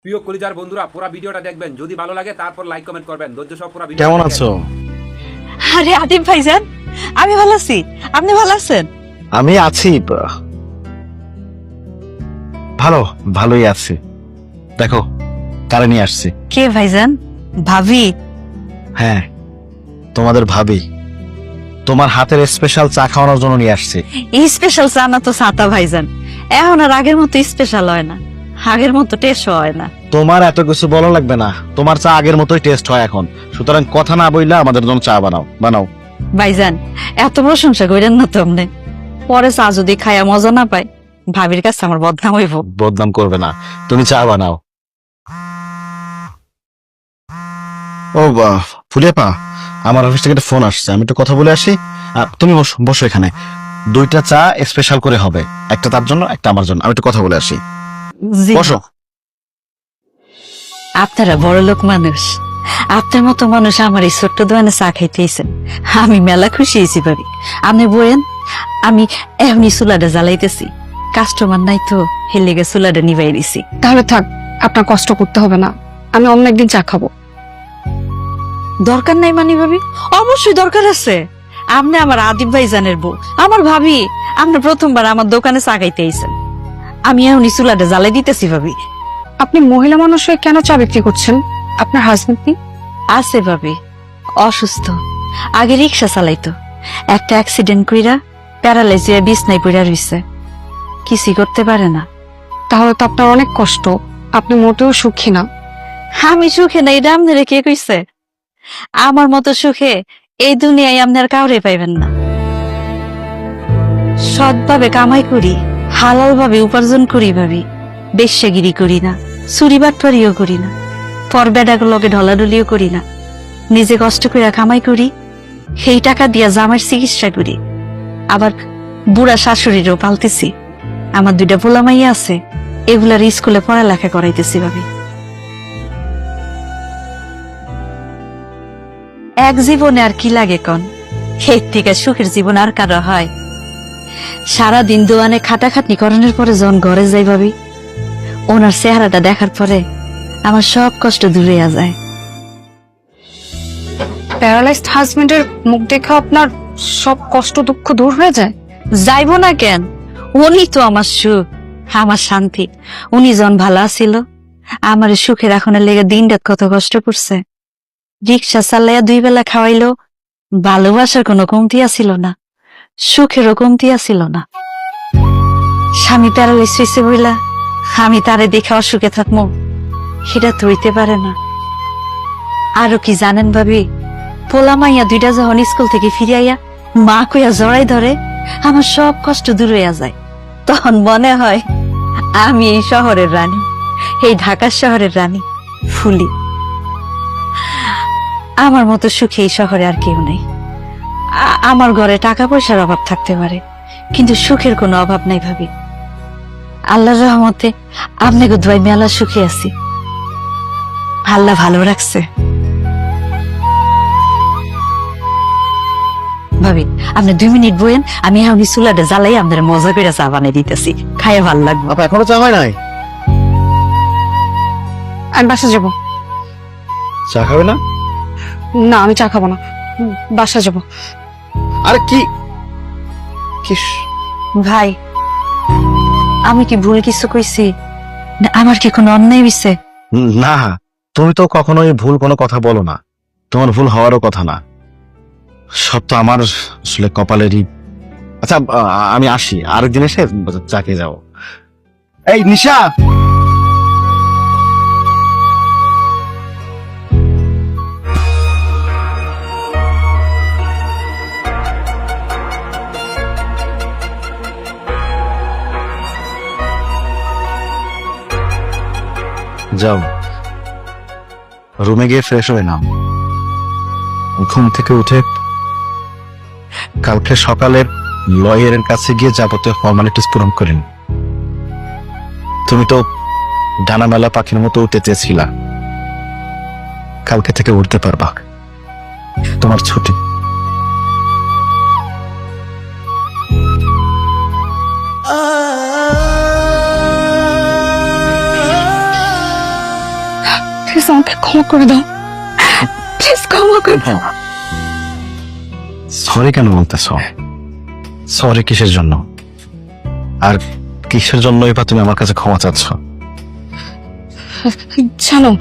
প্রিয় কলিজার বন্ধুরা পুরো ভিডিওটা দেখবেন, যদি ভালো লাগে তারপর লাইক কমেন্ট করবেন। ধৈর্য সহ পুরো ভিডিও। কেমন আছো? আরে আদিব ভাইজান, আমি ভালো আছি। আপনি ভালো আছেন? আমি আছি, ভালোই আছি। দেখো কারে নিয়ে আসছি। কে ভাইজান? ভাবি? হ্যাঁ, তোমাদের ভাবি। তোমার হাতের স্পেশাল চা খাওয়ানোর জন্য নিয়ে আসছি। এই স্পেশাল চা না তো ছাতা ভাইজান, এখন আর আগের মতো স্পেশাল হয় না, আগের মতো টেস্ট হয় না। তোমার এত কিছু বলা লাগবে না, তোমার চা আগের মতোই টেস্ট হয় এখন। সুতরাং কথা না বইলা আমাদের জন্য চা বানাও। ভাইজান এত প্রশংসা করেন না তো আপনি, পরে চা যদি খায়া মজা না পাই ভাবির কাছে আমার বদনাম হইব। বদনাম করবে না, তুমি চা বানাও। ও ফুলিয়াপা, আমার অফিস থেকে একটা ফোন আসছে, আমি একটু কথা বলে আসি। তুমি বসো এখানে। 2টা চা স্পেশাল করে হবে, একটা তার জন্য একটা আমার জন্য। আমি একটু কথা বলে আসি। জি। বসো। আপনারা বড় লোক মানুষ, আপনার মতো মানুষ আমার এই ছোট্ট দোকানে চা খাইতেছেন, আমি মেলা খুশি হয়েছি ভাবি। আপনি বলেন, আমি এমনি চুলাটা জ্বালাইতেছি, কাস্টমার নাই তো হেলে গে চুলাটা নিভাই দিছি। তাহলে থাক, আপনার কষ্ট করতে হবে না, আমি অন্য একদিন চা খাবো। দরকার নাই মানে ভাবি? অবশ্যই দরকার আছে। আপনি আমার আদিব ভাইজানের বউ, আমার ভাবি। আপনি প্রথমবার আমার দোকানে চা খাইতে আইছেন, আমি এমনি চুলাটা জ্বালাই দিতেছি ভাবি। আপনি মহিলা মানুষ হয়ে কেন চা বিক্রি করছেন? আপনার হাজবেন্ড নেই? আছে ভাবি, অসুস্থ, আগে রিক্সা চালাইতো, একটা অ্যাক্সিডেন্ট কইরা প্যারালাইজ হয়ে বিছনায় পড়া রইছে, কিছুই করতে পারে না। তাহলে তো আপনার অনেক কষ্ট, আপনি মোটেও সুখী না। আমি সুখে না, এটা আপনারা কে কইছে? আমার মতো সুখে এই দুনিয়ায় আপনার কাউরে পাইবেন না। সৎভাবে কামাই করি, হালাল ভাবে উপার্জন করি ভাবি, বেশ্যাগিরি করি না, চুরি বাটপারিও করি না, পর বেডাগুলোকে ঢলাঢলিও করি না, নিজে কষ্ট করে কামাই করি, সেই টাকা দিয়া জামাইয়ের চিকিৎসা করি, আবার বুড়া শাশুড়িরও পালতেছি। আমার 2টা পোলা মাইয়া আছে, এগুলার স্কুলে পড়ালেখা করাইতেছি ভাবি। এক জীবনে আর কি লাগে কন? এর থেকে সুখের জীবন আর কারো হয়? সারাদিন দোয়ানে খাটাখাটনি করানোর পরে যখন ঘরে যাই ভাবি, ওনার চেহারাটা দেখার পরে আমার সব কষ্ট দূরে যায়। প্যারালাইজড হাজবেন্ডের মুখ দেখে আপনার সব কষ্ট দুঃখ দূর হয়ে যায়? যাইব না কেন? উনি তো আমার সুখ, আমার শান্তি। উনি যখন ভালো ছিল, আমার সুখের এখন লেগে দিন রাত কত কষ্ট করছে। রিক্সা চালাইয়া 2 বেলা খাওয়াইলো, ভালোবাসার কোনো কমতি আছিল না, সুখেরও কমতি আছিল না। স্বামী প্যারালাইজ হয়েছে বইলা আমি তারে দেখে অসুখে থাকবো, সেটা তো হইতে পারে না। আরো কি জানেন ভাবি, পোলা মাইয়া 2টা যখন স্কুল থেকে ফিরিয়া মা কইয়া জড়াই ধরে, আমার সব কষ্ট দূর হইয়া যায়। তখন মনে হয় আমি এই শহরের রানী, এই ঢাকা শহরের রানী ফুলি। আমার মতো সুখী এই শহরে আর কেউ নেই। আমার ঘরে টাকা পয়সার অভাব থাকতে পারে, কিন্তু সুখের কোনো অভাব নাই ভাবি। আল্লাহর রহমতে আপনাকে দোয়াই মেলা সুখে আছি, আল্লাহ ভালো রাখছে। ভাবি আপনি 2 মিনিট বইয়েন, আমি এখন চুলাটা জ্বালাই আপনার মজা করে চা বানিয়ে দিতেছি, খাইয়ে ভালো লাগবে। আপা এখনো চা হয় নাই? আমি বাসা যাব। চা খাবে না? না, আমি চা খাবো না, বাসা যাব। আরে কি ভাই আমি কি ভুল কিছু কইছি? না আমার কি কোনো অন্যায় হইছে? না, তুমি তো কখনোই ভুল কোনো কথা বলো না, তোমার ভুল হওয়ারও কথা না। সব তো আমার আসলে কপালেরই। আচ্ছা আমি আসি, আরেকদিন এসে চা খেয়ে যাবো। এই নিশা, যাও রুমে গিয়ে ফ্রেশ হয়ে নাও। ঘুম থেকে উঠে কালকে সকালে লয়ারের কাছে গিয়ে যাবতীয় ফর্মালিটিস পূরণ করেন। তুমি তো ডানা মেলা পাখির মতো উঠতে চেয়েছিলা, কালকে থেকে উঠতে পারবা, তোমার ছুটি। প্লিজ আমাকে ক্ষমা করে দাও, প্লিজ ক্ষমা করে দাও। সরি কেন বলতেছ? সরি কিসের জন্য? আর কিসের জন্যই বা তুমি আমার কাছে ক্ষমা চাচ্ছ? জানো,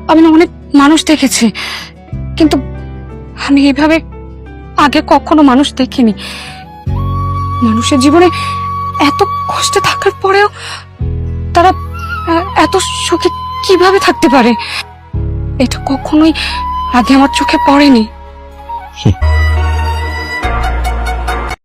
আমি না অনেক মানুষ দেখেছি, কিন্তু আমি এইভাবে আগে কখনো মানুষ দেখিনি। মানুষের জীবনে এত কষ্টে থাকার পরেও তারা এত সুখে কিভাবে থাকতে পারে, এটা কখনোই আগে আমার চোখে পড়েনি।